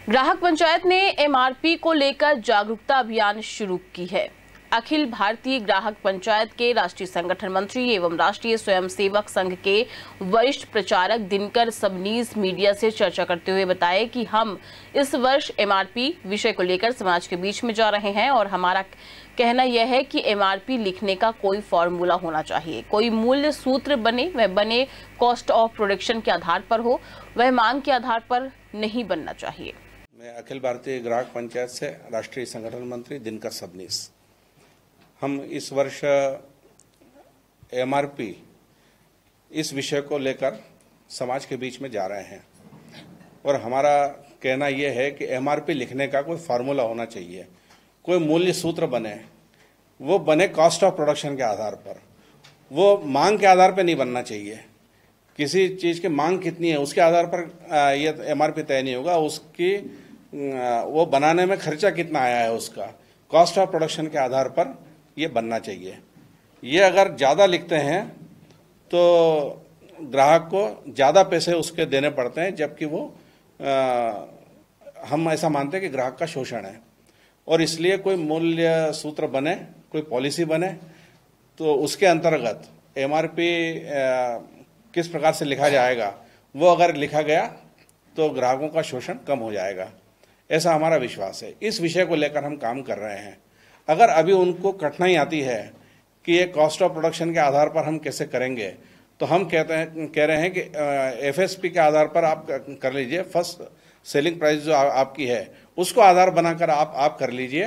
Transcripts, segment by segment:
ग्राहक पंचायत ने एमआरपी को लेकर जागरूकता अभियान शुरू की है। अखिल भारतीय ग्राहक पंचायत के राष्ट्रीय संगठन मंत्री एवं राष्ट्रीय स्वयंसेवक संघ के वरिष्ठ प्रचारक दिनकर सबनीस मीडिया से चर्चा करते हुए बताए कि हम इस वर्ष एमआरपी विषय को लेकर समाज के बीच में जा रहे हैं और हमारा कहना यह है कि एमआरपी लिखने का कोई फॉर्मूला होना चाहिए, कोई मूल्य सूत्र बने, वह बने कॉस्ट ऑफ प्रोडक्शन के आधार पर हो, वह मांग के आधार पर नहीं बनना चाहिए। मैं अखिल भारतीय ग्राहक पंचायत से राष्ट्रीय संगठन मंत्री दिनकर सबनीस। हम इस वर्ष एमआरपी इस विषय को लेकर समाज के बीच में जा रहे हैं और हमारा कहना यह है कि एमआरपी लिखने का कोई फार्मूला होना चाहिए, कोई मूल्य सूत्र बने, वो बने कॉस्ट ऑफ प्रोडक्शन के आधार पर, वो मांग के आधार पर नहीं बनना चाहिए। किसी चीज़ की मांग कितनी है उसके आधार पर ये एमआरपी तय नहीं होगा, उसकी वो बनाने में खर्चा कितना आया है उसका कॉस्ट ऑफ प्रोडक्शन के आधार पर ये बनना चाहिए। ये अगर ज़्यादा लिखते हैं तो ग्राहक को ज़्यादा पैसे उसके देने पड़ते हैं, जबकि वो हम ऐसा मानते हैं कि ग्राहक का शोषण है और इसलिए कोई मूल्य सूत्र बने, कोई पॉलिसी बने तो उसके अंतर्गत एमआरपी किस प्रकार से लिखा जाएगा, वो अगर लिखा गया तो ग्राहकों का शोषण कम हो जाएगा, ऐसा हमारा विश्वास है। इस विषय को लेकर हम काम कर रहे हैं। अगर अभी उनको कठिनाई आती है कि ये कॉस्ट ऑफ प्रोडक्शन के आधार पर हम कैसे करेंगे, तो हम कह रहे हैं कि एफएसपी के आधार पर आप कर लीजिए, फर्स्ट सेलिंग प्राइस जो आपकी है उसको आधार बनाकर आप कर लीजिए,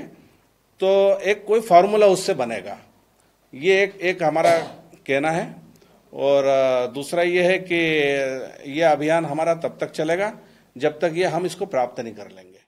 तो एक कोई फार्मूला उससे बनेगा। ये एक हमारा कहना है। और दूसरा ये है कि यह अभियान हमारा तब तक चलेगा जब तक ये हम इसको प्राप्त नहीं कर लेंगे।